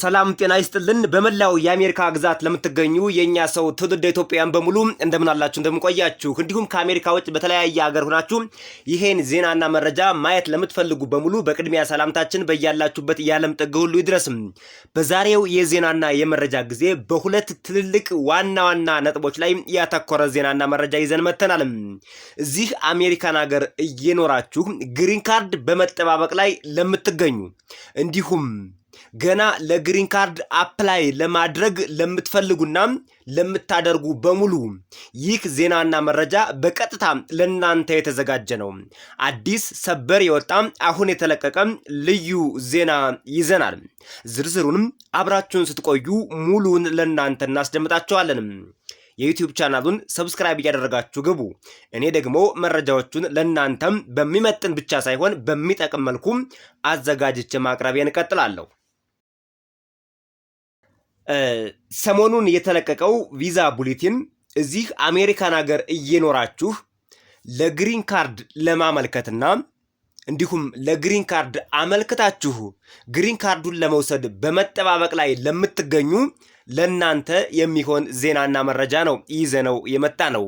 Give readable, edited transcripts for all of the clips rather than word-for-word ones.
ሰላም ጤና ይስጥልን። በመላው የአሜሪካ ግዛት ለምትገኙ የኛ ሰው ትውልደ ኢትዮጵያውያን በሙሉ እንደምን አላችሁ እንደምን ቆያችሁ? እንዲሁም ከአሜሪካ ውጭ በተለያየ ሀገር ሆናችሁ ይሄን ዜናና መረጃ ማየት ለምትፈልጉ በሙሉ በቅድሚያ ሰላምታችን በያላችሁበት የዓለም ጥግ ሁሉ ይድረስም። በዛሬው የዜናና የመረጃ ጊዜ በሁለት ትልልቅ ዋና ነጥቦች ላይ ያተኮረ ዜናና መረጃ ይዘን መተናል። እዚህ አሜሪካን ሀገር እየኖራችሁ ግሪን ካርድ በመጠባበቅ ላይ ለምትገኙ እንዲሁም ገና ለግሪን ካርድ አፕላይ ለማድረግ ለምትፈልጉና ለምታደርጉ በሙሉ ይህ ዜናና መረጃ በቀጥታ ለናንተ የተዘጋጀ ነው። አዲስ ሰበር የወጣ አሁን የተለቀቀ ልዩ ዜና ይዘናል። ዝርዝሩንም አብራችሁን ስትቆዩ ሙሉን ለናንተ እናስደምጣችኋለን። የዩቲዩብ ቻናሉን ሰብስክራይብ እያደረጋችሁ ግቡ። እኔ ደግሞ መረጃዎቹን ለናንተም በሚመጥን ብቻ ሳይሆን በሚጠቅም መልኩ አዘጋጅቼ ማቅረቤን እቀጥላለሁ። ሰሞኑን የተለቀቀው ቪዛ ቡሌቲን እዚህ አሜሪካን ሀገር እየኖራችሁ ለግሪን ካርድ ለማመልከትና እንዲሁም ለግሪን ካርድ አመልክታችሁ ግሪን ካርዱን ለመውሰድ በመጠባበቅ ላይ ለምትገኙ ለናንተ የሚሆን ዜናና መረጃ ነው ይዘነው የመጣ ነው።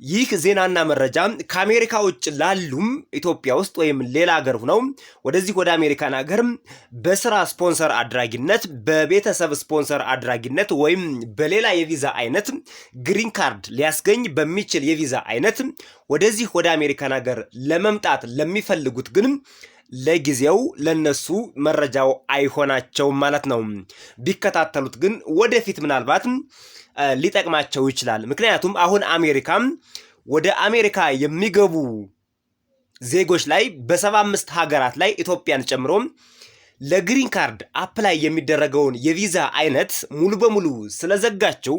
ይህ ዜናና መረጃ ከአሜሪካ ውጭ ላሉም ኢትዮጵያ ውስጥ ወይም ሌላ ሀገር ሆነው ወደዚህ ወደ አሜሪካን ሀገር በስራ ስፖንሰር አድራጊነት፣ በቤተሰብ ስፖንሰር አድራጊነት ወይም በሌላ የቪዛ አይነት ግሪን ካርድ ሊያስገኝ በሚችል የቪዛ አይነት ወደዚህ ወደ አሜሪካን ሀገር ለመምጣት ለሚፈልጉት ግን ለጊዜው ለነሱ መረጃው አይሆናቸውም ማለት ነው። ቢከታተሉት ግን ወደፊት ምናልባት ሊጠቅማቸው ይችላል። ምክንያቱም አሁን ወደ አሜሪካ የሚገቡ ዜጎች ላይ በ75 ሀገራት ላይ ኢትዮጵያን ጨምሮ ለግሪን ካርድ አፕላይ የሚደረገውን የቪዛ አይነት ሙሉ በሙሉ ስለዘጋቸው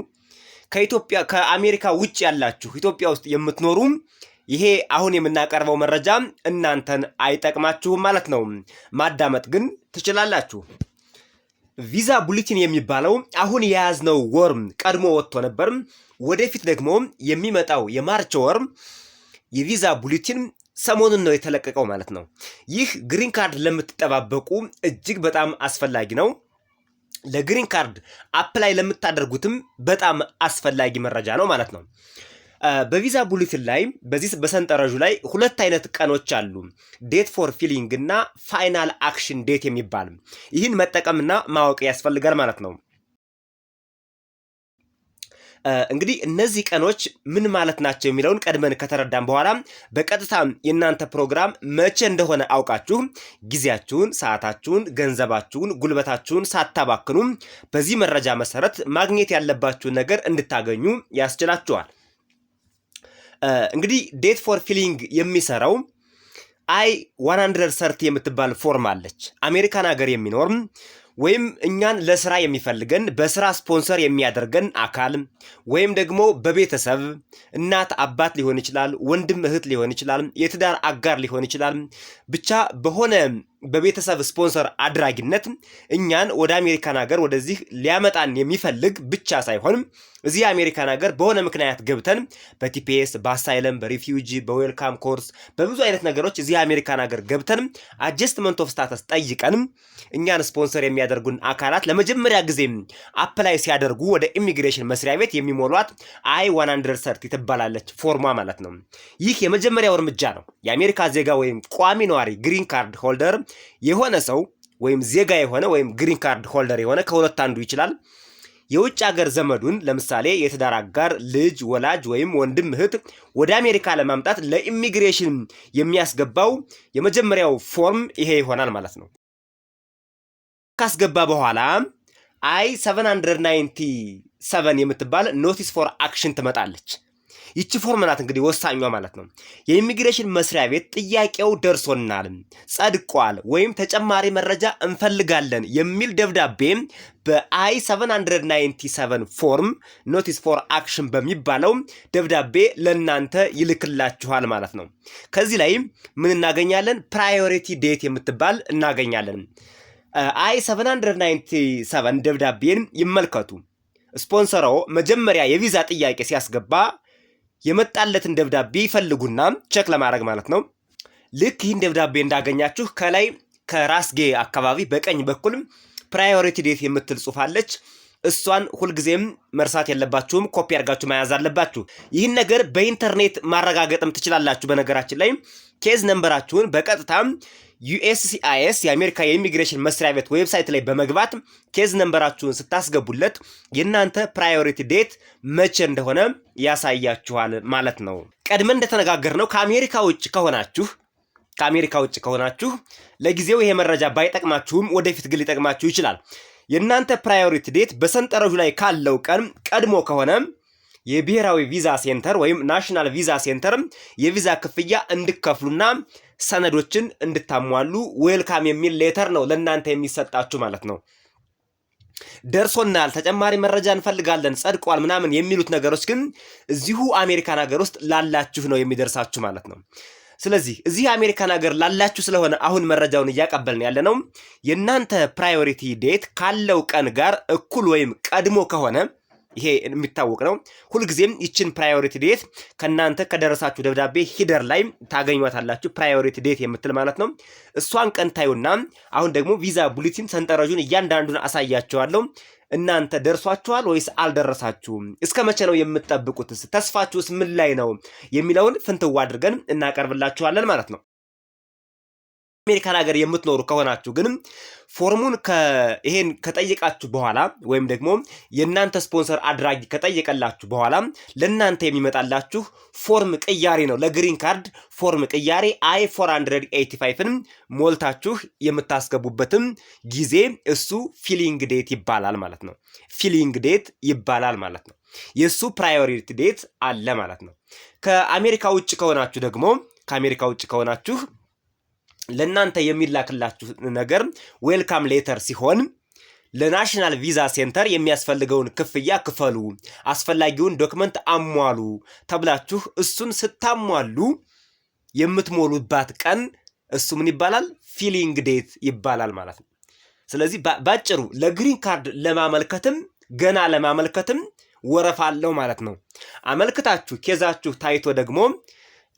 ከአሜሪካ ውጭ ያላችሁ ኢትዮጵያ ውስጥ የምትኖሩ ይሄ አሁን የምናቀርበው መረጃ እናንተን አይጠቅማችሁም ማለት ነው። ማዳመጥ ግን ትችላላችሁ። ቪዛ ቡሌቲን የሚባለው አሁን የያዝነው ወር ቀድሞ ወጥቶ ነበር። ወደፊት ደግሞ የሚመጣው የማርች ወር የቪዛ ቡሌቲን ሰሞኑን ነው የተለቀቀው ማለት ነው። ይህ ግሪን ካርድ ለምትጠባበቁ እጅግ በጣም አስፈላጊ ነው። ለግሪን ካርድ አፕላይ ለምታደርጉትም በጣም አስፈላጊ መረጃ ነው ማለት ነው። በቪዛ ቡሌቲን ላይ በዚህ በሰንጠረዡ ላይ ሁለት አይነት ቀኖች አሉ። ዴት ፎር ፊሊንግ እና ፋይናል አክሽን ዴት የሚባል ይህን መጠቀምና ማወቅ ያስፈልጋል ማለት ነው። እንግዲህ እነዚህ ቀኖች ምን ማለት ናቸው የሚለውን ቀድመን ከተረዳን በኋላ በቀጥታ የእናንተ ፕሮግራም መቼ እንደሆነ አውቃችሁ ጊዜያችሁን፣ ሰዓታችሁን፣ ገንዘባችሁን፣ ጉልበታችሁን ሳታባክኑ በዚህ መረጃ መሰረት ማግኘት ያለባችሁን ነገር እንድታገኙ ያስችላችኋል። እንግዲህ ዴት ፎር ፊሊንግ የሚሰራው I-130 የምትባል ፎርም አለች። አሜሪካን ሀገር የሚኖር ወይም እኛን ለስራ የሚፈልገን በስራ ስፖንሰር የሚያደርገን አካል ወይም ደግሞ በቤተሰብ እናት አባት ሊሆን ይችላል፣ ወንድም እህት ሊሆን ይችላል፣ የትዳር አጋር ሊሆን ይችላል። ብቻ በሆነ በቤተሰብ ስፖንሰር አድራጊነት እኛን ወደ አሜሪካን ሀገር ወደዚህ ሊያመጣን የሚፈልግ ብቻ ሳይሆን እዚህ አሜሪካን ሀገር በሆነ ምክንያት ገብተን በቲፒኤስ፣ በአሳይለም፣ በሪፊውጂ፣ በዌልካም ኮርስ በብዙ አይነት ነገሮች እዚህ አሜሪካን ሀገር ገብተን አጀስትመንት ኦፍ ስታተስ ጠይቀን እኛን ስፖንሰር የሚያደርጉን አካላት ለመጀመሪያ ጊዜ አፕላይ ሲያደርጉ ወደ ኢሚግሬሽን መስሪያ ቤት የሚሞሏት I-130 ትባላለች ፎርሟ ማለት ነው። ይህ የመጀመሪያው እርምጃ ነው። የአሜሪካ ዜጋ ወይም ቋሚ ነዋሪ ግሪን ካርድ ሆልደር የሆነ ሰው ወይም ዜጋ የሆነ ወይም ግሪን ካርድ ሆልደር የሆነ ከሁለት አንዱ ይችላል የውጭ ሀገር ዘመዱን ለምሳሌ የትዳር አጋር፣ ልጅ፣ ወላጅ ወይም ወንድም እህት ወደ አሜሪካ ለማምጣት ለኢሚግሬሽን የሚያስገባው የመጀመሪያው ፎርም ይሄ ይሆናል ማለት ነው። ካስገባ በኋላ I-797 የምትባል ኖቲስ ፎር አክሽን ትመጣለች። ይቺ ፎርም ናት እንግዲህ ወሳኟ ማለት ነው። የኢሚግሬሽን መስሪያ ቤት ጥያቄው ደርሶናል፣ ጸድቋል ወይም ተጨማሪ መረጃ እንፈልጋለን የሚል ደብዳቤ በI-797 ፎርም ኖቲስ ፎር አክሽን በሚባለው ደብዳቤ ለናንተ ይልክላችኋል ማለት ነው። ከዚህ ላይ ምን እናገኛለን? ፕራዮሪቲ ዴት የምትባል እናገኛለን። I-797 ደብዳቤን ይመልከቱ። ስፖንሰሮ መጀመሪያ የቪዛ ጥያቄ ሲያስገባ የመጣለትን ደብዳቤ ይፈልጉና ቼክ ለማድረግ ማለት ነው። ልክ ይህን ደብዳቤ እንዳገኛችሁ ከላይ ከራስጌ አካባቢ በቀኝ በኩል ፕራዮሪቲ ዴት የምትል ጽሑፍ አለች። እሷን ሁልጊዜም መርሳት የለባችሁም። ኮፒ አድርጋችሁ መያዝ አለባችሁ። ይህን ነገር በኢንተርኔት ማረጋገጥም ትችላላችሁ። በነገራችን ላይ ኬዝ ነምበራችሁን በቀጥታ USCIS የአሜሪካ የኢሚግሬሽን መስሪያ ቤት ዌብሳይት ላይ በመግባት ኬዝ ነምበራችሁን ስታስገቡለት የእናንተ ፕራዮሪቲ ዴት መቼ እንደሆነ ያሳያችኋል ማለት ነው። ቀድመን እንደተነጋገርነው ከአሜሪካ ውጭ ከሆናችሁ ለጊዜው ይሄ መረጃ ባይጠቅማችሁም ወደፊት ግን ሊጠቅማችሁ ይችላል። የእናንተ ፕራዮሪቲ ዴት በሰንጠረዡ ላይ ካለው ቀን ቀድሞ ከሆነ የብሔራዊ ቪዛ ሴንተር ወይም ናሽናል ቪዛ ሴንተር የቪዛ ክፍያ እንድከፍሉና ሰነዶችን እንድታሟሉ ዌልካም የሚል ሌተር ነው ለእናንተ የሚሰጣችሁ ማለት ነው። ደርሶናል፣ ተጨማሪ መረጃ እንፈልጋለን፣ ጸድቋል ምናምን የሚሉት ነገሮች ግን እዚሁ አሜሪካን ሀገር ውስጥ ላላችሁ ነው የሚደርሳችሁ ማለት ነው። ስለዚህ እዚህ አሜሪካን ሀገር ላላችሁ ስለሆነ አሁን መረጃውን እያቀበልን ያለ ነው። የእናንተ ፕራዮሪቲ ዴት ካለው ቀን ጋር እኩል ወይም ቀድሞ ከሆነ ይሄ የሚታወቅ ነው። ሁልጊዜም ይችን ፕራዮሪቲ ዴት ከእናንተ ከደረሳችሁ ደብዳቤ ሂደር ላይ ታገኟታላችሁ። ፕራዮሪቲ ዴት የምትል ማለት ነው። እሷን ቀን ታዩና አሁን ደግሞ ቪዛ ቡሌቲን ሰንጠረዡን እያንዳንዱን አሳያቸዋለሁ። እናንተ ደርሷችኋል ወይስ አልደረሳችሁም? እስከ መቼ ነው የምትጠብቁትስ? ተስፋችሁስ ምን ላይ ነው የሚለውን ፍንትዋ አድርገን እናቀርብላችኋለን ማለት ነው። አሜሪካን ሀገር የምትኖሩ ከሆናችሁ ግን ፎርሙን ይሄን ከጠየቃችሁ በኋላ ወይም ደግሞ የእናንተ ስፖንሰር አድራጊ ከጠየቀላችሁ በኋላ ለእናንተ የሚመጣላችሁ ፎርም ቅያሬ ነው። ለግሪን ካርድ ፎርም ቅያሬ I-485ን ሞልታችሁ የምታስገቡበትም ጊዜ እሱ ፊሊንግ ዴት ይባላል ማለት ነው። ፊሊንግ ዴት ይባላል ማለት ነው። የሱ ፕራዮሪቲ ዴት አለ ማለት ነው። ከአሜሪካ ውጭ ከሆናችሁ ለእናንተ የሚላክላችሁ ነገር ዌልካም ሌተር ሲሆን ለናሽናል ቪዛ ሴንተር የሚያስፈልገውን ክፍያ ክፈሉ፣ አስፈላጊውን ዶክመንት አሟሉ ተብላችሁ እሱን ስታሟሉ የምትሞሉባት ቀን እሱ ምን ይባላል? ፊሊንግ ዴት ይባላል ማለት ነው። ስለዚህ ባጭሩ ለግሪን ካርድ ለማመልከትም ወረፋ አለው ማለት ነው። አመልክታችሁ ኬዛችሁ ታይቶ ደግሞ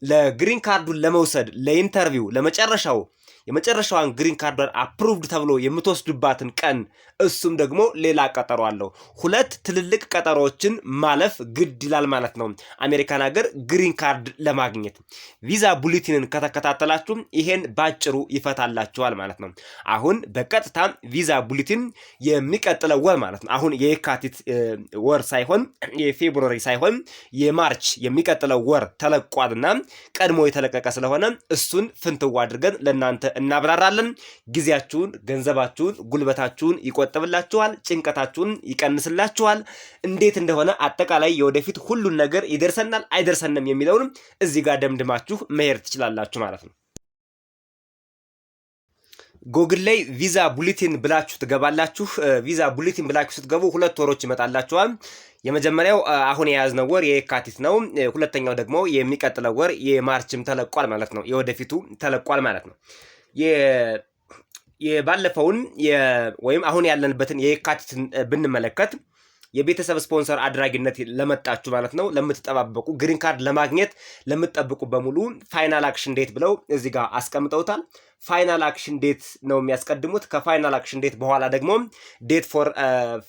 ለግሪን ካርዱን ለመውሰድ ለኢንተርቪው የመጨረሻዋን ግሪን ካርዷን አፕሩቭድ ተብሎ የምትወስዱባትን ቀን እሱም ደግሞ ሌላ ቀጠሮ አለው። ሁለት ትልልቅ ቀጠሮዎችን ማለፍ ግድ ይላል ማለት ነው። አሜሪካን ሀገር ግሪን ካርድ ለማግኘት ቪዛ ቡሌቲንን ከተከታተላችሁ ይሄን ባጭሩ ይፈታላችኋል ማለት ነው። አሁን በቀጥታ ቪዛ ቡሌቲን የሚቀጥለው ወር ማለት ነው። አሁን የካቲት ወር ሳይሆን የፌብሩዋሪ ሳይሆን የማርች የሚቀጥለው ወር ተለቋልና ቀድሞ የተለቀቀ ስለሆነ እሱን ፍንትዋ አድርገን ለእናንተ እናብራራለን። ጊዜያችሁን፣ ገንዘባችሁን፣ ጉልበታችሁን ይቆጥብላችኋል፣ ጭንቀታችሁን ይቀንስላችኋል። እንዴት እንደሆነ አጠቃላይ የወደፊት ሁሉን ነገር ይደርሰናል አይደርሰንም የሚለውንም እዚህ ጋር ደምድማችሁ መሄድ ትችላላችሁ ማለት ነው። ጎግል ላይ ቪዛ ቡሌቲን ብላችሁ ትገባላችሁ። ቪዛ ቡሌቲን ብላችሁ ስትገቡ 2 ወሮች ይመጣላችኋል። የመጀመሪያው አሁን የያዝነው ወር የካቲት ነው። ሁለተኛው ደግሞ የሚቀጥለው ወር የማርችም ተለቋል ማለት ነው። የወደፊቱ ተለቋል ማለት ነው። የባለፈውን ወይም አሁን ያለንበትን የካቲትን ብንመለከት የቤተሰብ ስፖንሰር አድራጊነት ለመጣችሁ ማለት ነው፣ ለምትጠባበቁ ግሪን ካርድ ለማግኘት ለምትጠብቁ በሙሉ ፋይናል አክሽን ዴት ብለው እዚህ ጋር አስቀምጠውታል። ፋይናል አክሽን ዴት ነው የሚያስቀድሙት። ከፋይናል አክሽን ዴት በኋላ ደግሞ ዴት ፎር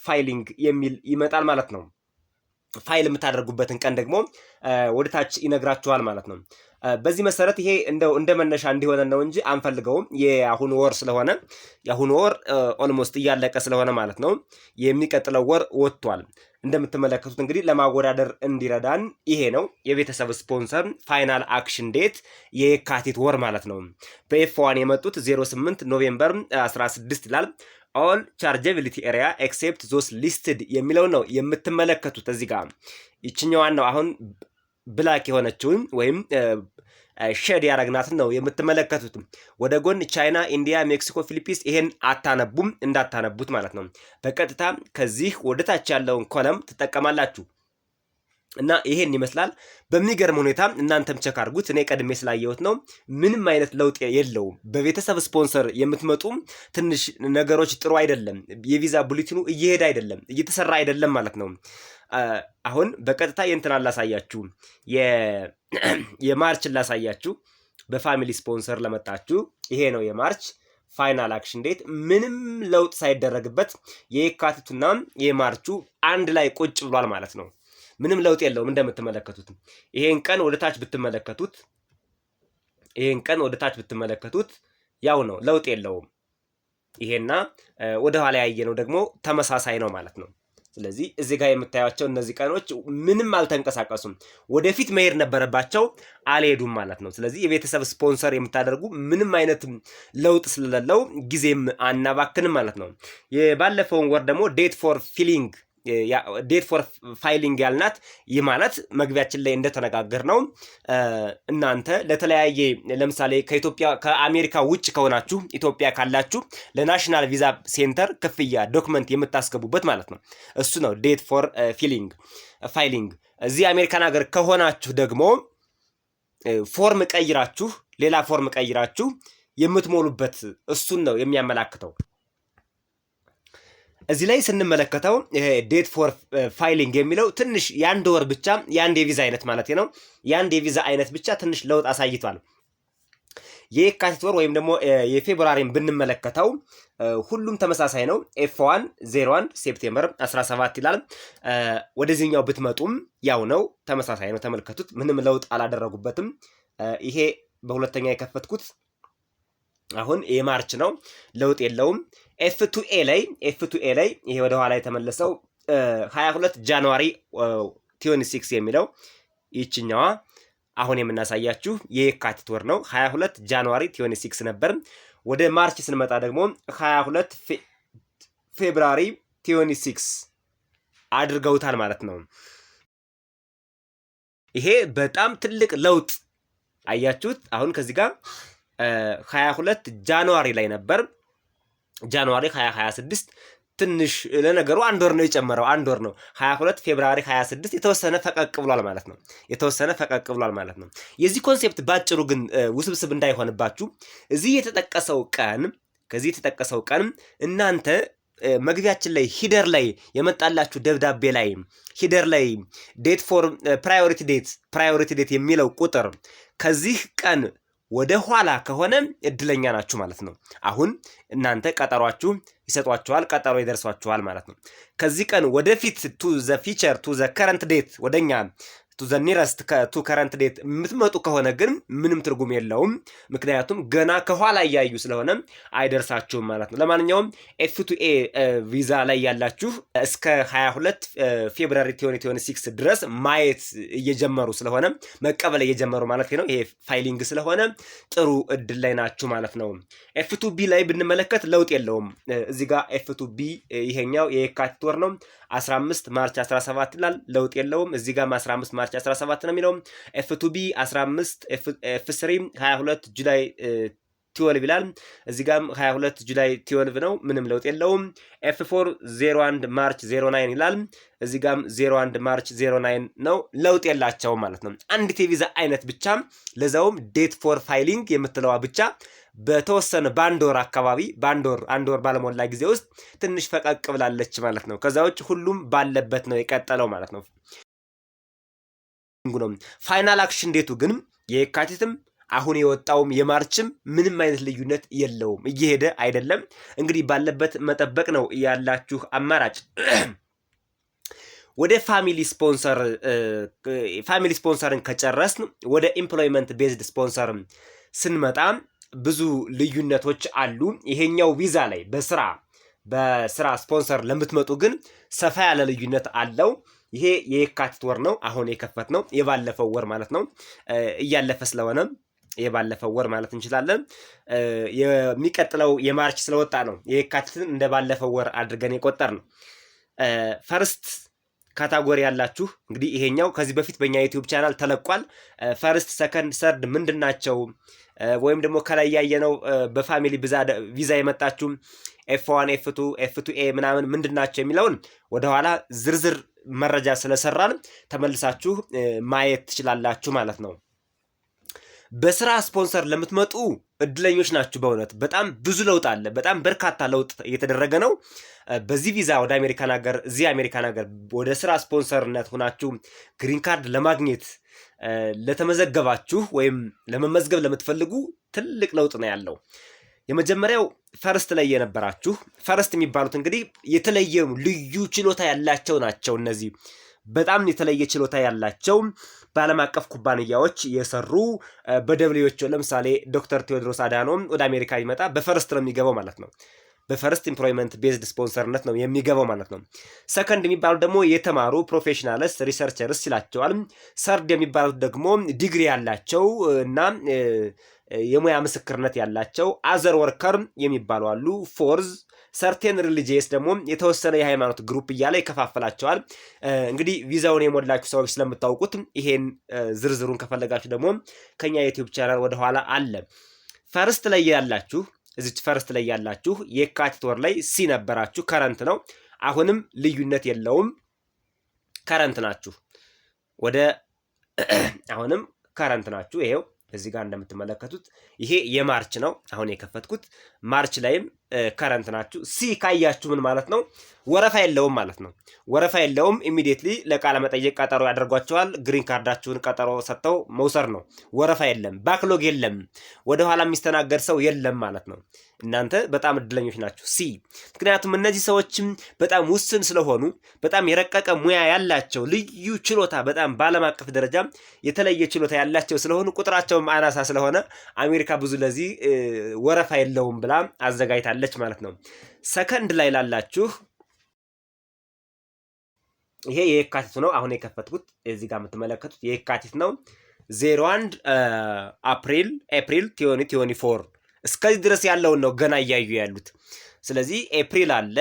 ፋይሊንግ የሚል ይመጣል ማለት ነው። ፋይል የምታደርጉበትን ቀን ደግሞ ወደታች ይነግራችኋል ማለት ነው። በዚህ መሰረት ይሄ እንደ መነሻ እንዲሆነ ነው እንጂ አንፈልገውም። የአሁኑ ወር ስለሆነ የአሁኑ ወር ኦልሞስት እያለቀ ስለሆነ ማለት ነው። የሚቀጥለው ወር ወጥቷል። እንደምትመለከቱት እንግዲህ ለማወዳደር እንዲረዳን ይሄ ነው የቤተሰብ ስፖንሰር ፋይናል አክሽን ዴት የካቲት ወር ማለት ነው። በኤፍ1 የመጡት 08 ኖቬምበር 16 ይላል። ኦል ቻርጀቢሊቲ ኤሪያ ኤክሴፕት ዞስ ሊስትድ የሚለው ነው የምትመለከቱት። እዚህ ጋር ይችኛዋን ነው አሁን ብላክ የሆነችውን ወይም ሼድ ያረግናትን ነው የምትመለከቱት። ወደ ጎን ቻይና፣ ኢንዲያ፣ ሜክሲኮ፣ ፊሊፒንስ ይሄን አታነቡም፣ እንዳታነቡት ማለት ነው። በቀጥታ ከዚህ ወደ ታች ያለውን ኮለም ትጠቀማላችሁ እና ይሄን ይመስላል። በሚገርም ሁኔታ እናንተም ቸክ አድርጉት። እኔ ቀድሜ ስላየሁት ነው። ምንም አይነት ለውጥ የለውም። በቤተሰብ ስፖንሰር የምትመጡ ትንሽ ነገሮች ጥሩ አይደለም። የቪዛ ቡሌቲኑ እየሄደ አይደለም፣ እየተሰራ አይደለም ማለት ነው። አሁን በቀጥታ የእንትናን ላሳያችሁ፣ የማርችን ላሳያችሁ። በፋሚሊ ስፖንሰር ለመጣችሁ ይሄ ነው የማርች ፋይናል አክሽን ዴት ምንም ለውጥ ሳይደረግበት የካቲቱና የማርቹ አንድ ላይ ቁጭ ብሏል ማለት ነው። ምንም ለውጥ የለውም። እንደምትመለከቱት ይሄን ቀን ወደ ታች ብትመለከቱት ያው ነው፣ ለውጥ የለውም። ይሄና ወደ ኋላ ያየነው ደግሞ ተመሳሳይ ነው ማለት ነው። ስለዚህ እዚህ ጋር የምታዩቸው እነዚህ ቀኖች ምንም አልተንቀሳቀሱም። ወደፊት መሄድ ነበረባቸው፣ አልሄዱም ማለት ነው። ስለዚህ የቤተሰብ ስፖንሰር የምታደርጉ ምንም አይነት ለውጥ ስለሌለው ጊዜም አናባክንም ማለት ነው። የባለፈውን ወር ደግሞ ዴት ፎር ፋይሊንግ ያልናት፣ ይህ ማለት መግቢያችን ላይ እንደተነጋገር ነው እናንተ ለተለያየ ለምሳሌ ከአሜሪካ ውጭ ከሆናችሁ ኢትዮጵያ ካላችሁ ለናሽናል ቪዛ ሴንተር ክፍያ ዶክመንት የምታስገቡበት ማለት ነው። እሱ ነው ዴት ፎር ፋይሊንግ። እዚህ አሜሪካን ሀገር ከሆናችሁ ደግሞ ሌላ ፎርም ቀይራችሁ የምትሞሉበት እሱን ነው የሚያመላክተው። እዚህ ላይ ስንመለከተው ዴት ፎር ፋይሊንግ የሚለው ትንሽ የአንድ ወር ብቻ የአንድ የቪዛ አይነት ማለት ነው። የአንድ የቪዛ አይነት ብቻ ትንሽ ለውጥ አሳይቷል። የካቲት ወር ወይም ደግሞ የፌብሩዋሪን ብንመለከተው ሁሉም ተመሳሳይ ነው። F1 01 ሴፕቴምበር 17 ይላል። ወደዚህኛው ብትመጡም ያው ነው፣ ተመሳሳይ ነው። ተመልከቱት፣ ምንም ለውጥ አላደረጉበትም። ይሄ በሁለተኛ የከፈትኩት አሁን የማርች ነው፣ ለውጥ የለውም። F2A ላይ ይሄ ወደ ኋላ የተመለሰው 22 ጃንዋሪ 26 የሚለው ይችኛዋ አሁን የምናሳያችሁ የካቲት ወር ነው። 22 ጃንዋሪ 26 ነበር። ወደ ማርች ስንመጣ ደግሞ 22 ፌብሩዋሪ 26 አድርገውታል ማለት ነው። ይሄ በጣም ትልቅ ለውጥ አያችሁት። አሁን ከዚህ ጋር 22 ጃንዋሪ ላይ ነበር። ጃንዋሪ 2026 ትንሽ ለነገሩ አንድ ወር ነው የጨመረው፣ አንድ ወር ነው። 22 ፌብሩዋሪ 26 የተወሰነ ፈቀቅ ብሏል ማለት ነው። የዚህ ኮንሴፕት ባጭሩ ግን ውስብስብ እንዳይሆንባችሁ ከዚህ የተጠቀሰው ቀን እናንተ መግቢያችን ላይ ሂደር ላይ የመጣላችሁ ደብዳቤ ላይ ሂደር ላይ ዴት ፎር ፕራዮሪቲ ዴት የሚለው ቁጥር ከዚህ ቀን ወደ ኋላ ከሆነ እድለኛ ናችሁ ማለት ነው። አሁን እናንተ ቀጠሯችሁ ይሰጧችኋል፣ ቀጠሮ ይደርሷችኋል ማለት ነው። ከዚህ ቀን ወደፊት ቱ ዘ ፊቸር ቱ ዘ ከረንት ዴት ወደኛ ቱ ዘ ኒረስት ቱ ከረንት ዴት የምትመጡ ከሆነ ግን ምንም ትርጉም የለውም። ምክንያቱም ገና ከኋላ እያዩ ስለሆነ አይደርሳችሁም ማለት ነው። ለማንኛውም F2A ቪዛ ላይ ያላችሁ እስከ 22 ፌብሩዋሪ 2026 ድረስ ማየት እየጀመሩ ስለሆነ መቀበል እየጀመሩ ማለት ነው። ይሄ ፋይሊንግ ስለሆነ ጥሩ እድል ላይ ናችሁ ማለት ነው። F2B ላይ ብንመለከት ለውጥ የለውም። እዚህ ጋር F2B ይሄኛው የካቲት ወር ነው። 15 ማርች 17 ይላል፣ ለውጥ የለውም። እዚህ ጋር 15 ማርች 17 ነው የሚለው። F2B 15 F3 22 ጁላይ 12 ይላል። እዚህ ጋር 22 ጁላይ 12 ነው፣ ምንም ለውጥ የለውም። F4 01 ማርች 09 ይላል። እዚህ ጋር 01 ማርች 09 ነው፣ ለውጥ የላቸውም ማለት ነው። አንዲት የቪዛ አይነት ብቻ ለዛውም ዴት ፎር ፋይሊንግ የምትለዋ ብቻ በተወሰነ በአንድ ወር አካባቢ አንድ ወር ባለሞላ ጊዜ ውስጥ ትንሽ ፈቀቅ ብላለች ማለት ነው። ከዛ ውጭ ሁሉም ባለበት ነው የቀጠለው ማለት ነው። ፋይናል አክሽን ዴቱ ግን የካቲትም አሁን የወጣውም የማርችም ምንም አይነት ልዩነት የለውም፣ እየሄደ አይደለም። እንግዲህ ባለበት መጠበቅ ነው ያላችሁ አማራጭ። ወደ ፋሚሊ ስፖንሰርን ከጨረስን ወደ ኢምፕሎይመንት ቤዝድ ስፖንሰር ስንመጣ ብዙ ልዩነቶች አሉ። ይሄኛው ቪዛ ላይ በስራ ስፖንሰር ለምትመጡ ግን ሰፋ ያለ ልዩነት አለው። ይሄ የካቲት ወር ነው አሁን የከፈት ነው፣ የባለፈው ወር ማለት ነው። እያለፈ ስለሆነ የባለፈው ወር ማለት እንችላለን። የሚቀጥለው የማርች ስለወጣ ነው የካቲትን እንደ ባለፈው ወር አድርገን የቆጠር ነው። ፈርስት ካታጎሪ ያላችሁ እንግዲህ ይሄኛው ከዚህ በፊት በእኛ ዩቲዩብ ቻናል ተለቋል። ፈርስት ሰከንድ ሰርድ ምንድናቸው? ወይም ደግሞ ከላይ ያየነው በፋሚሊ ቪዛ የመጣችሁ F1 F2 F2A ምናምን ምንድናቸው የሚለውን ወደኋላ ዝርዝር መረጃ ስለሰራን ተመልሳችሁ ማየት ትችላላችሁ ማለት ነው። በስራ ስፖንሰር ለምትመጡ እድለኞች ናችሁ። በእውነት በጣም ብዙ ለውጥ አለ። በጣም በርካታ ለውጥ እየተደረገ ነው። በዚህ ቪዛ ወደ አሜሪካን ሀገር አሜሪካን ሀገር ወደ ስራ ስፖንሰርነት ሆናችሁ ግሪን ካርድ ለማግኘት ለተመዘገባችሁ ወይም ለመመዝገብ ለምትፈልጉ ትልቅ ለውጥ ነው ያለው። የመጀመሪያው ፈርስት ላይ የነበራችሁ ፈርስት የሚባሉት እንግዲህ የተለየ ልዩ ችሎታ ያላቸው ናቸው። እነዚህ በጣም የተለየ ችሎታ ያላቸው በዓለም አቀፍ ኩባንያዎች የሰሩ በደብሊውኤችኦ ለምሳሌ ዶክተር ቴዎድሮስ አዳኖም ወደ አሜሪካ ይመጣ በፈርስት ነው የሚገባው ማለት ነው። በፈርስት ኢምፕሎይመንት ቤዝድ ስፖንሰርነት ነው የሚገባው ማለት ነው። ሰከንድ የሚባሉ ደግሞ የተማሩ ፕሮፌሽናልስ ሪሰርቸርስ ይላቸዋል። ሰርድ የሚባሉት ደግሞ ዲግሪ ያላቸው እና የሙያ ምስክርነት ያላቸው አዘር ወርከር የሚባሉ አሉ። ፎርዝ ሰርቴን ሪሊጂየስ ደግሞ የተወሰነ የሃይማኖት ግሩፕ እያለ ይከፋፈላቸዋል። እንግዲህ ቪዛውን የሞላችሁ ሰዎች ስለምታውቁት ይሄን ዝርዝሩን ከፈለጋችሁ ደግሞ ከኛ ዩቲዩብ ቻናል ወደኋላ አለ። ፈርስት ላይ ያላችሁ እዚች ፈርስት ላይ ያላችሁ የካቲት ወር ላይ ሲ ነበራችሁ፣ ከረንት ነው። አሁንም ልዩነት የለውም፣ ከረንት ናችሁ። ወደ አሁንም ከረንት ናችሁ። ይሄው እዚህ ጋር እንደምትመለከቱት ይሄ የማርች ነው አሁን የከፈትኩት። ማርች ላይም ከረንት ናችሁ። ሲ ካያችሁ ምን ማለት ነው? ወረፋ የለውም ማለት ነው። ወረፋ የለውም። ኢሚዲየትሊ ለቃለ መጠየቅ ቀጠሮ ያደርጓቸዋል። ግሪን ካርዳችሁን ቀጠሮ ሰጥተው መውሰድ ነው። ወረፋ የለም፣ ባክሎግ የለም፣ ወደኋላ የሚስተናገድ ሰው የለም ማለት ነው። እናንተ በጣም እድለኞች ናችሁ ሲ። ምክንያቱም እነዚህ ሰዎችም በጣም ውስን ስለሆኑ በጣም የረቀቀ ሙያ ያላቸው ልዩ ችሎታ በጣም በዓለም አቀፍ ደረጃ የተለየ ችሎታ ያላቸው ስለሆኑ ቁጥራቸውም አናሳ ስለሆነ አሜሪካ ብዙ ለዚህ ወረፋ የለውም ብላ አዘጋጅታለች ማለት ነው። ሰከንድ ላይ ላላችሁ ይሄ የካቲት ነው አሁን የከፈትኩት። እዚህ ጋር የምትመለከቱት የካቲት ነው። 01 አፕሪል 2024 እስከዚህ ድረስ ያለውን ነው ገና እያዩ ያሉት። ስለዚህ ኤፕሪል አለ፣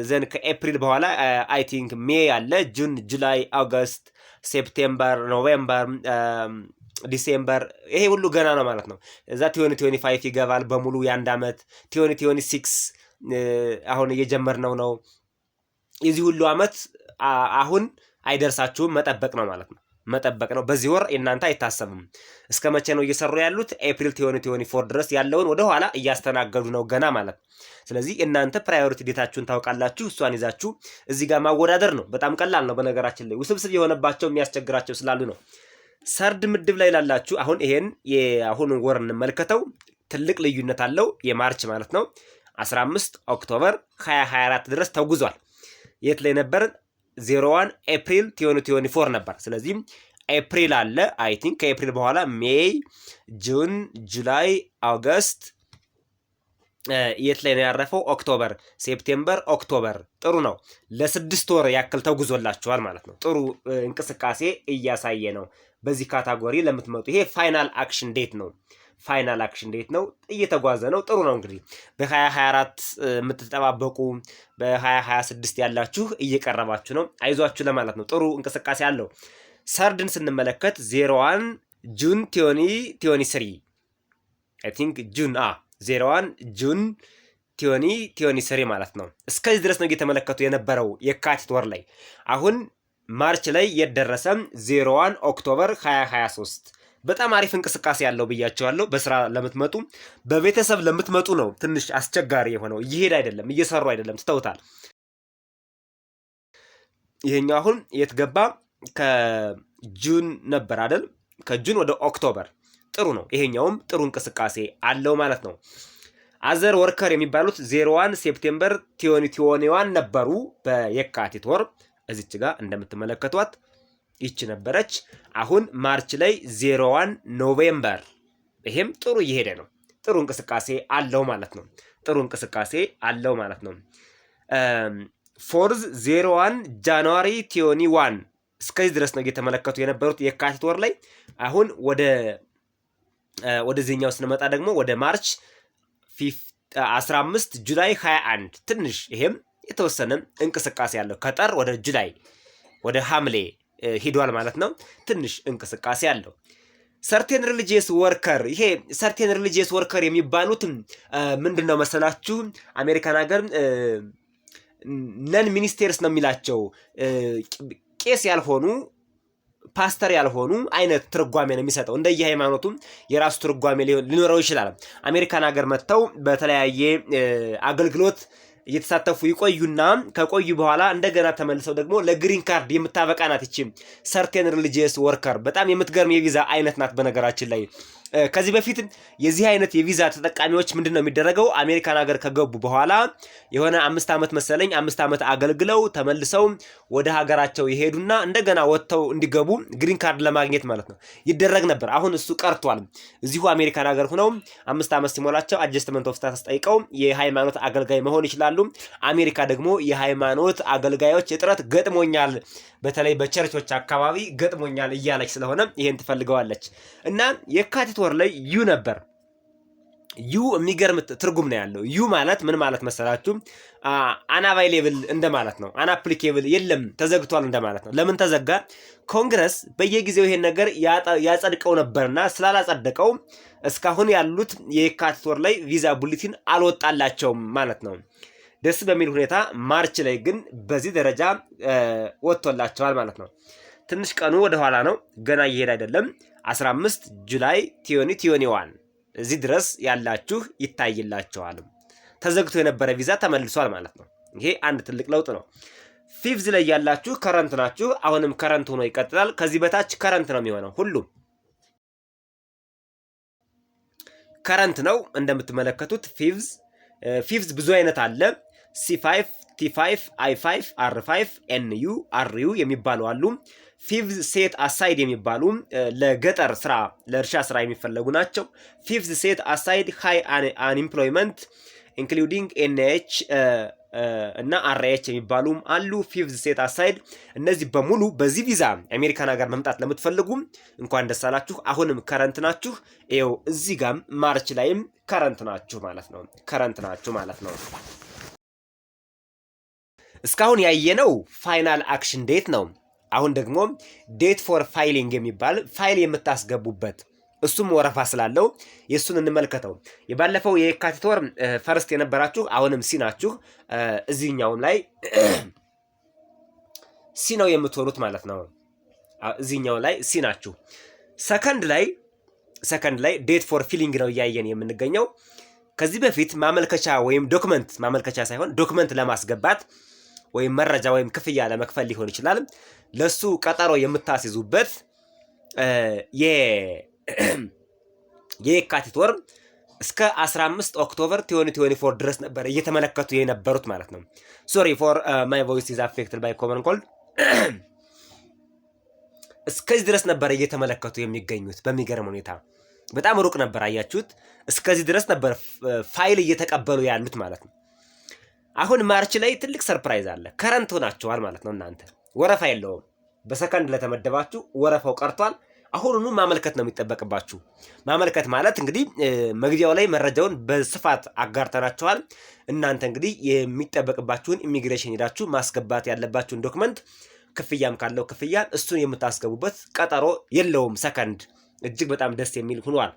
ዘን ከኤፕሪል በኋላ አይ ቲንክ ሜይ አለ፣ ጁን፣ ጁላይ፣ አውገስት፣ ሴፕቴምበር፣ ኖቬምበር፣ ዲሴምበር ይሄ ሁሉ ገና ነው ማለት ነው። እዛ 2025 ይገባል በሙሉ የአንድ ዓመት 2026 አሁን እየጀመርነው ነው። የዚህ ሁሉ ዓመት አሁን አይደርሳችሁም፣ መጠበቅ ነው ማለት ነው። መጠበቅ ነው። በዚህ ወር እናንተ አይታሰብም። እስከ መቼ ነው እየሰሩ ያሉት? ኤፕሪል 2024 ድረስ ያለውን ወደኋላ እያስተናገዱ ነው ገና ማለት ነው። ስለዚህ እናንተ ፕራዮሪቲ ዴታችሁን ታውቃላችሁ። እሷን ይዛችሁ እዚህ ጋር ማወዳደር ነው። በጣም ቀላል ነው። በነገራችን ላይ ውስብስብ የሆነባቸው የሚያስቸግራቸው ስላሉ ነው። ሰርድ ምድብ ላይ ላላችሁ አሁን ይሄን የአሁኑን ወር እንመልከተው። ትልቅ ልዩነት አለው። የማርች ማለት ነው 15 ኦክቶበር 2024 ድረስ ተጉዟል። የት ላይ ነበር? 01 ኤፕሪል 2024 ነበር። ስለዚህ ኤፕሪል አለ አይ ቲንክ ከኤፕሪል በኋላ ሜይ፣ ጁን፣ ጁላይ፣ አውገስት የት ላይ ነው ያረፈው? ኦክቶበር፣ ሴፕቴምበር፣ ኦክቶበር። ጥሩ ነው። ለ6 ወር ያክል ተጉዞላችኋል ማለት ነው። ጥሩ እንቅስቃሴ እያሳየ ነው። በዚህ ካታጎሪ ለምትመጡ ይሄ ፋይናል አክሽን ዴት ነው። ፋይናል አክሽን ዴት ነው። እየተጓዘ ነው። ጥሩ ነው። እንግዲህ በ2024 የምትጠባበቁ በ2026 ያላችሁ እየቀረባችሁ ነው። አይዟችሁ ለማለት ነው። ጥሩ እንቅስቃሴ አለው። ሰርድን ስንመለከት 01 ጁን 2023 አይ ቲንክ ጁን 01 ጁን 2023 ማለት ነው። እስከዚህ ድረስ ነው እየተመለከቱ የነበረው የካቲት ወር ላይ። አሁን ማርች ላይ የደረሰ 01 ኦክቶበር 2023 በጣም አሪፍ እንቅስቃሴ ያለው ብያቸዋለሁ። በስራ ለምትመጡ በቤተሰብ ለምትመጡ ነው ትንሽ አስቸጋሪ የሆነው። እየሄድ አይደለም፣ እየሰሩ አይደለም፣ ትተውታል። ይሄኛው አሁን የት ገባ? ከጁን ነበር አይደል? ከጁን ወደ ኦክቶበር። ጥሩ ነው። ይሄኛውም ጥሩ እንቅስቃሴ አለው ማለት ነው። አዘር ወርከር የሚባሉት 01 ሴፕቴምበር 2021 ነበሩ በየካቲት ወር። እዚች ጋር እንደምትመለከቷት ይች ነበረች። አሁን ማርች ላይ 01 ኖቬምበር። ይሄም ጥሩ እየሄደ ነው። ጥሩ እንቅስቃሴ አለው ማለት ነው። ጥሩ እንቅስቃሴ አለው ማለት ነው። ፎርዝ 01 ጃንዋሪ 21 እስከዚህ ድረስ ነው እየተመለከቱ የነበሩት የካቲት ወር ላይ። አሁን ወደዚህኛው ስንመጣ ደግሞ ወደ ማርች 15 ጁላይ 21 ትንሽ ይሄም የተወሰነ እንቅስቃሴ ያለው ከጠር ወደ ጁላይ ወደ ሐምሌ ሂዷል ማለት ነው። ትንሽ እንቅስቃሴ አለው። ሰርቴን ሪሊጂየስ ወርከር፣ ይሄ ሰርቴን ሪሊጂየስ ወርከር የሚባሉት ምንድነው መሰላችሁ? አሜሪካን ሀገር ነን ሚኒስቴርስ ነው የሚላቸው። ቄስ ያልሆኑ ፓስተር ያልሆኑ አይነት ትርጓሜ ነው የሚሰጠው። እንደየ ሃይማኖቱም የራሱ ትርጓሜ ሊኖረው ይችላል። አሜሪካን ሀገር መጥተው በተለያየ አገልግሎት እየተሳተፉ ይቆዩና ከቆዩ በኋላ እንደገና ተመልሰው ደግሞ ለግሪን ካርድ የምታበቃ ናት። ይቺ ሰርቴን ሪሊጂየስ ወርከር በጣም የምትገርም የቪዛ አይነት ናት። በነገራችን ላይ ከዚህ በፊት የዚህ አይነት የቪዛ ተጠቃሚዎች ምንድነው የሚደረገው? አሜሪካን ሀገር ከገቡ በኋላ የሆነ 5 ዓመት መሰለኝ 5 ዓመት አገልግለው ተመልሰው ወደ ሀገራቸው ይሄዱና እንደገና ወጥተው እንዲገቡ ግሪን ካርድ ለማግኘት ማለት ነው ይደረግ ነበር። አሁን እሱ ቀርቷል። እዚሁ አሜሪካን ሀገር ሆነው 5 ዓመት ሲሞላቸው አጀስትመንት ኦፍ ስታተስ ጠይቀው የሃይማኖት አገልጋይ መሆን ይችላሉ። አሜሪካ ደግሞ የሃይማኖት አገልጋዮች እጥረት ገጥሞኛል፣ በተለይ በቸርቾች አካባቢ ገጥሞኛል እያለች ስለሆነ ይሄን ትፈልገዋለች እና የካቲት ወር ላይ ዩ ነበር። ዩ የሚገርም ትርጉም ነው ያለው። ዩ ማለት ምን ማለት መሰላችሁ? አናቫይሌብል እንደማለት ነው። አናፕሊኬብል የለም ተዘግቷል እንደማለት ነው። ለምን ተዘጋ? ኮንግረስ በየጊዜው ይሄን ነገር ያጸድቀው ነበርና ስላላጸደቀው እስካሁን ያሉት የካቲት ወር ላይ ቪዛ ቡሌቲን አልወጣላቸውም ማለት ነው። ደስ በሚል ሁኔታ ማርች ላይ ግን በዚህ ደረጃ ወጥቶላቸዋል ማለት ነው። ትንሽ ቀኑ ወደ ኋላ ነው፣ ገና እየሄድ አይደለም። 15 ጁላይ 2021 እዚህ ድረስ ያላችሁ ይታይላቸዋል። ተዘግቶ የነበረ ቪዛ ተመልሷል ማለት ነው። ይሄ አንድ ትልቅ ለውጥ ነው። ፊፍዝ ላይ ያላችሁ ከረንት ናችሁ። አሁንም ከረንት ሆኖ ይቀጥላል። ከዚህ በታች ከረንት ነው የሚሆነው። ሁሉም ከረንት ነው እንደምትመለከቱት። ፊፍዝ ብዙ አይነት አለ። C5 T5 I5 R5 NU RU የሚባሉ አሉ። ፊፍዝ ሴት አሳይድ የሚባሉ ለገጠር ስራ ለእርሻ ስራ የሚፈለጉ ናቸው። ፊፍዝ ሴት አሳይድ ሃይ አንኤምፕሎይመንት ኢንክሉዲንግ NH እና RH የሚባሉም አሉ። ፊፍዝ ሴት አሳይድ እነዚህ በሙሉ በዚህ ቪዛ አሜሪካን ሀገር መምጣት ለምትፈልጉ እንኳን ደስ አላችሁ። አሁንም ከረንት ናችሁ። ይኸው እዚህ ጋም ማርች ላይም ከረንት ናችሁ ማለት ነው። ከረንት ናችሁ ማለት ነው። እስካሁን ያየነው ፋይናል አክሽን ዴት ነው። አሁን ደግሞ ዴት ፎር ፋይሊንግ የሚባል ፋይል የምታስገቡበት እሱም ወረፋ ስላለው የሱን እንመልከተው። የባለፈው የካቲት ወር ፈርስት የነበራችሁ አሁንም ሲ ናችሁ። እዚህኛውም ላይ ሲ ነው የምትሆኑት ማለት ነው። እዚህኛው ላይ ሲ ናችሁ። ሰከንድ ላይ ዴት ፎር ፊሊንግ ነው እያየን የምንገኘው። ከዚህ በፊት ማመልከቻ ወይም ዶክመንት ማመልከቻ ሳይሆን ዶክመንት ለማስገባት ወይም መረጃ ወይም ክፍያ ለመክፈል ሊሆን ይችላል። ለሱ ቀጠሮ የምታስይዙበት የካቲት ወር እስከ 15 ኦክቶበር 2024 ድረስ ነበር እየተመለከቱ የነበሩት ማለት ነው። ሶሪ ፎር ማይ ቮይስ ኢዝ አፌክትድ ባይ ኮመን ኮልድ። እስከዚህ ድረስ ነበር እየተመለከቱ የሚገኙት። በሚገርም ሁኔታ በጣም ሩቅ ነበር። አያችሁት? እስከዚህ ድረስ ነበር ፋይል እየተቀበሉ ያሉት ማለት ነው። አሁን ማርች ላይ ትልቅ ሰርፕራይዝ አለ። ከረንት ሆናችኋል ማለት ነው። እናንተ ወረፋ የለውም። በሰከንድ ለተመደባችሁ ወረፋው ቀርቷል። አሁኑኑ ማመልከት ነው የሚጠበቅባችሁ። ማመልከት ማለት እንግዲህ መግቢያው ላይ መረጃውን በስፋት አጋርተናችኋል። እናንተ እንግዲህ የሚጠበቅባችሁን ኢሚግሬሽን ሄዳችሁ ማስገባት ያለባችሁን ዶክመንት፣ ክፍያም ካለው ክፍያ እሱን የምታስገቡበት ቀጠሮ የለውም። ሰከንድ እጅግ በጣም ደስ የሚል ሆኗል።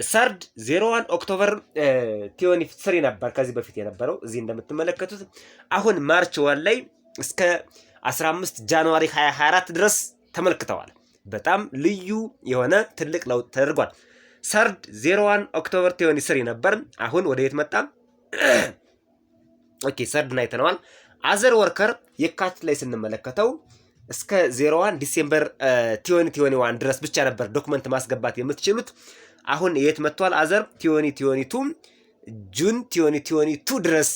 ሰርድ 01 ኦክቶበር 2023 ነበር ከዚህ በፊት የነበረው እዚህ እንደምትመለከቱት። አሁን ማርች ወር ላይ እስከ 15 ጃንዋሪ 2024 ድረስ ተመልክተዋል። በጣም ልዩ የሆነ ትልቅ ለውጥ ተደርጓል። ሰርድ 01 ኦክቶበር 2023 ነበር። አሁን ወደ የት መጣ? ኦኬ ሰርድን አይተነዋል። አዘር ወርከር የካቲት ላይ ስንመለከተው እስከ 01 ዲሴምበር 2021 ድረስ ብቻ ነበር ዶክመንት ማስገባት የምትችሉት። አሁን የት መጥቷል? አዘር 2022 ጁን 2022 ድረስ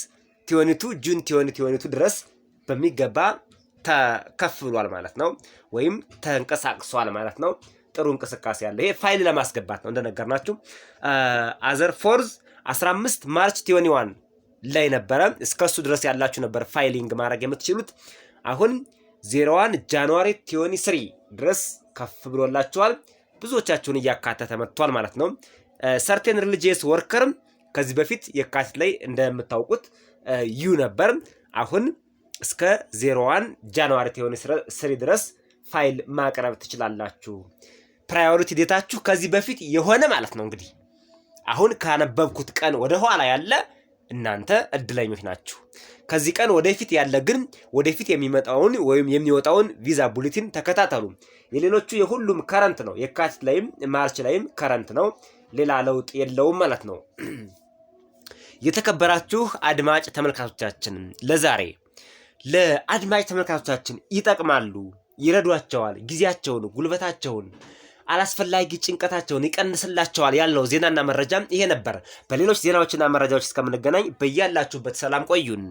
22 ጁን 2022 ድረስ በሚገባ ተከፍ ብሏል ማለት ነው፣ ወይም ተንቀሳቅሷል ማለት ነው። ጥሩ እንቅስቃሴ ያለ ይሄ ፋይል ለማስገባት ነው እንደነገርናችሁ። አዘር ፎርዝ 15 ማርች 21 ላይ ነበረ። እስከሱ ድረስ ያላችሁ ነበር ፋይሊንግ ማድረግ የምትችሉት። አሁን 01 ጃንዋሪ 23 ድረስ ከፍ ብሎላችኋል። ብዙዎቻችሁን እያካተተ መጥቷል ማለት ነው። ሰርቴን ሪሊጂየስ ወርከር ከዚህ በፊት የካቲት ላይ እንደምታውቁት ዩ ነበር። አሁን እስከ 01 ጃንዋሪ 23 ድረስ ፋይል ማቅረብ ትችላላችሁ። ፕራዮሪቲ ዴታችሁ ከዚህ በፊት የሆነ ማለት ነው። እንግዲህ አሁን ካነበብኩት ቀን ወደ ኋላ ያለ እናንተ እድለኞች ናችሁ። ከዚህ ቀን ወደፊት ያለ ግን ወደፊት የሚመጣውን ወይም የሚወጣውን ቪዛ ቡሌቲን ተከታተሉ። የሌሎቹ የሁሉም ከረንት ነው። የካቲት ላይም ማርች ላይም ከረንት ነው። ሌላ ለውጥ የለውም ማለት ነው። የተከበራችሁ አድማጭ ተመልካቾቻችን ለዛሬ ለአድማጭ ተመልካቾቻችን ይጠቅማሉ፣ ይረዷቸዋል፣ ጊዜያቸውን፣ ጉልበታቸውን፣ አላስፈላጊ ጭንቀታቸውን ይቀንስላቸዋል ያለው ዜናና መረጃ ይሄ ነበር። በሌሎች ዜናዎችና መረጃዎች እስከምንገናኝ በያላችሁበት ሰላም ቆዩን።